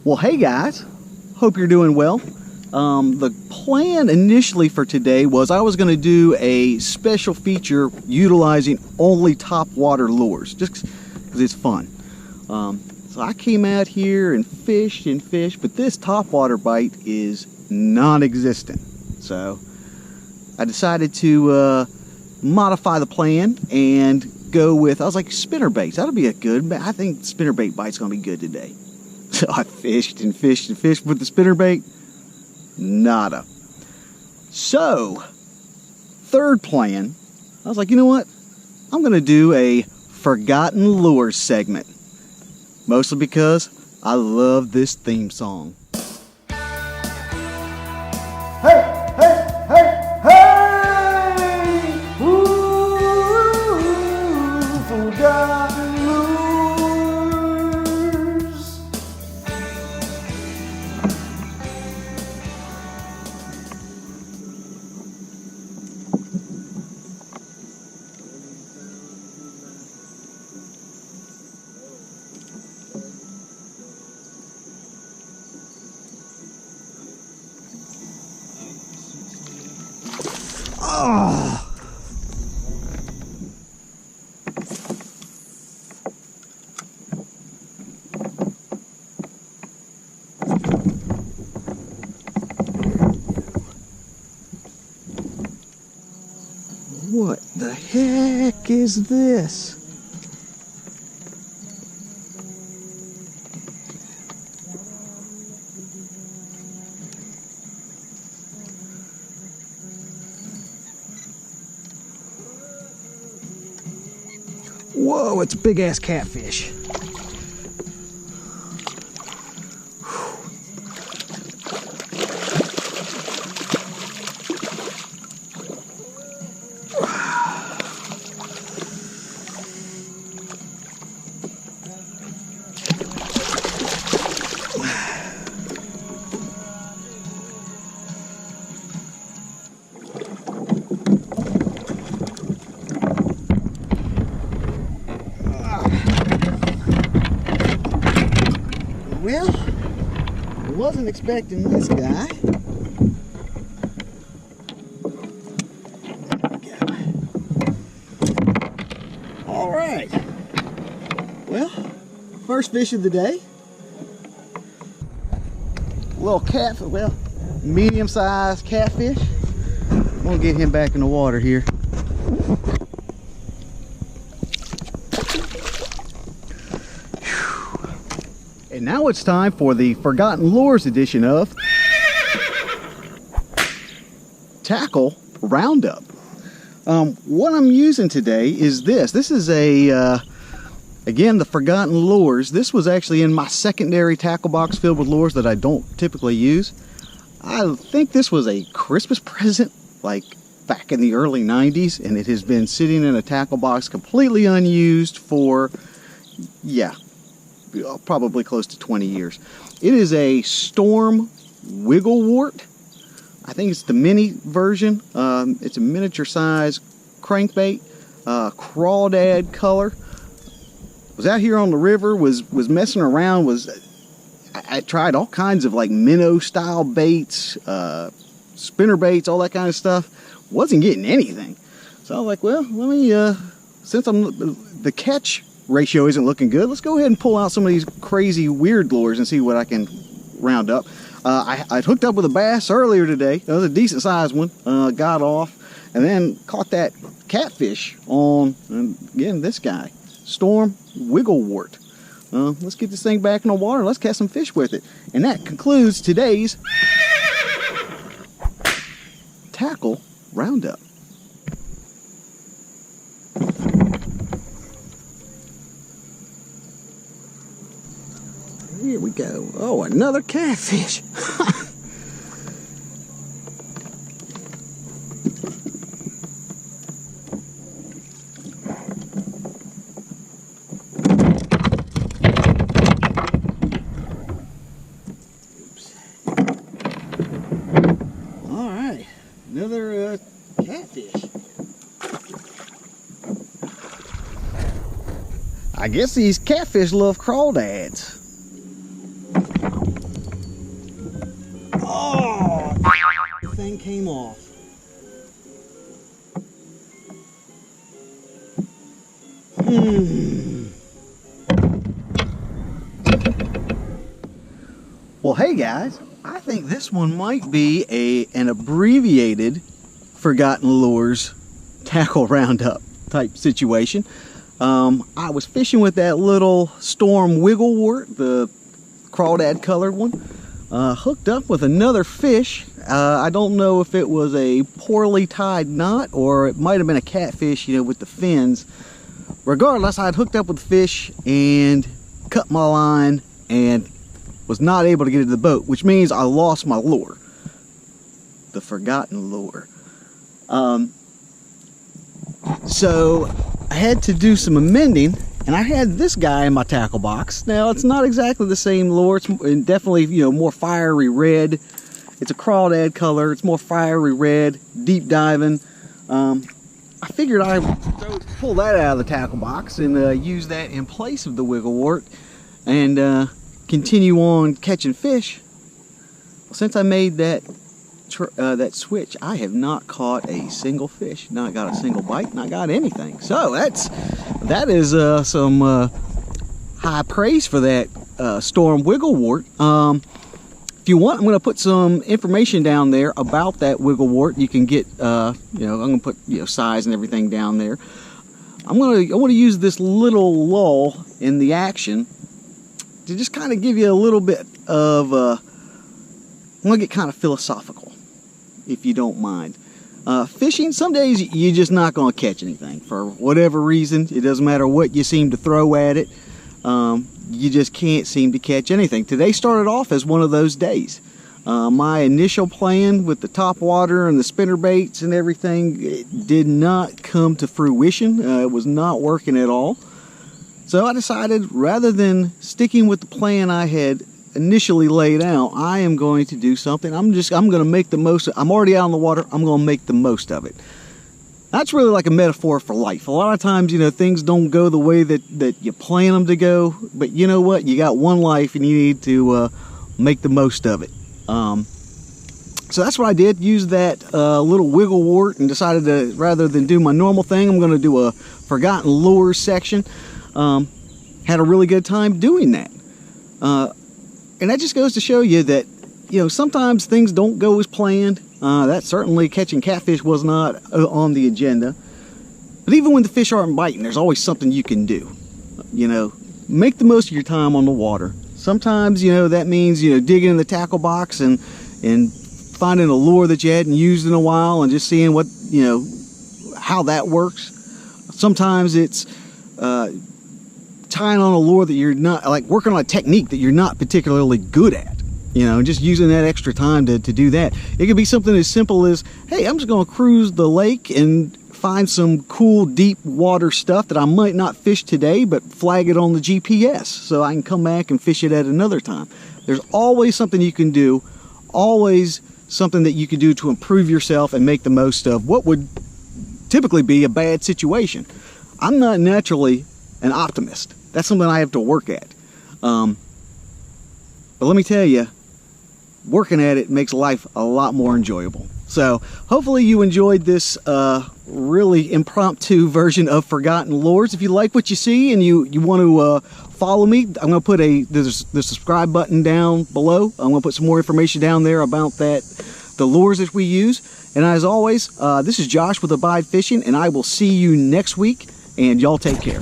Well, hey guys, hope you're doing well. The plan initially for today was I was going to do a special feature utilizing only topwater lures, just because it's fun. So I came out here and fished, but this topwater bite is non-existent. So I decided to modify the plan and go with, I was like, spinnerbaits. That'll be a good, I think spinnerbait bite's going to be good today. So I fished with the spinnerbait. Nada. So, third plan, I was like, you know what? I'm going to do a forgotten lures segment. Mostly because I love this theme song. Hey, hey, hey, hey! Ooh, forgotten lures. Oh. What the heck is this? Whoa, it's a big ass catfish. Well, I wasn't expecting this guy. All right. Well, first fish of the day. Little catfish, well, medium-sized catfish. I'm gonna get him back in the water here. And now it's time for the Forgotten Lures edition of Tackle Roundup. What I'm using today is this. This is a, again, the Forgotten Lures. This was actually in my secondary tackle box filled with lures that I don't typically use. I think this was a Christmas present, like back in the early 90s, and it has been sitting in a tackle box completely unused for, yeah, probably close to 20 years. It is a Storm Wiggle Wart. I think it's the mini version. It's a miniature size crankbait, crawdad color. Was out here on the river, was messing around, I tried all kinds of like minnow style baits, spinner baits, all that kind of stuff. Wasn't getting anything. So I was like, well, let me, since the catch ratio isn't looking good, let's go ahead and pull out some of these crazy weird lures and see what I can round up. I hooked up with a bass earlier today. That was a decent sized one. Got off and then caught that catfish on, again, this guy, Storm Wiggle Wart. Let's get this thing back in the water. Let's catch some fish with it. And that concludes today's Tackle Roundup. Here we go. Oh, another catfish. All right, another catfish. I guess these catfish love crawdads. came off. Well, hey guys, I think this one might be an abbreviated Forgotten Lures tackle roundup type situation. I was fishing with that little Storm Wiggle Wart, the crawdad colored one. Hooked up with another fish. I don't know if it was a poorly tied knot or it might have been a catfish, you know, with the fins. Regardless, I had hooked up with the fish and cut my line and was not able to get into the boat, which means I lost my lure. The forgotten lure. So I had to do some amending, and I had this guy in my tackle box. Now, it's not exactly the same lure. It's definitely, you know, more fiery red. It's a crawdad color. It's more fiery red, deep diving. I figured I would pull that out of the tackle box and use that in place of the Wiggle Wart and continue on catching fish. Well, since I made that switch, I have not caught a single fish, not got a single bite, not got anything. So that is some high praise for that Storm Wiggle Wart. If you want, I'm going to put some information down there about that Wiggle Wart. You can get, you know, I'm going to put, you know, size and everything down there. I want to use this little lull in the action to just kind of give you a little bit of, I'm going to get kind of philosophical, if you don't mind. Fishing, some days you're just not going to catch anything for whatever reason. It doesn't matter what you seem to throw at it. You just can't seem to catch anything. Today started off as one of those days. My initial plan with the top water and the spinner baits and everything, it did not come to fruition. It was not working at all. So I decided, rather than sticking with the plan I had initially laid out, I am going to do something. I'm going to make the most. I'm already out on the water. I'm going to make the most of it. That's really like a metaphor for life. A lot of times, you know, things don't go the way that you plan them to go, but you know what? You got one life and you need to make the most of it. So that's what I did. Use that little Wiggle Wart and decided to, rather than do my normal thing, I'm going to do a Forgotten Lures section. Had a really good time doing that. And that just goes to show you that, you know, sometimes things don't go as planned. That certainly catching catfish was not on the agenda. But even when the fish aren't biting, there's always something you can do. You know, make the most of your time on the water. Sometimes, you know, that means, you know, digging in the tackle box and finding a lure that you hadn't used in a while and just seeing what, you know, how that works. Sometimes it's tying on a lure that you're not, like working on a technique that you're not particularly good at. You know, just using that extra time to do that. It could be something as simple as, hey, I'm just going to cruise the lake and find some cool deep water stuff that I might not fish today, but flag it on the GPS so I can come back and fish it at another time. There's always something you can do, always something that you can do to improve yourself and make the most of what would typically be a bad situation. I'm not naturally an optimist. That's something I have to work at. But let me tell you, working at it makes life a lot more enjoyable. So hopefully you enjoyed this really impromptu version of Forgotten Lures. If you like what you see and you want to follow me, I'm going to put the subscribe button down below. I'm going to put some more information down there about the lures that we use. And as always, this is Josh with Abide Fishing, and I will see you next week, and y'all take care.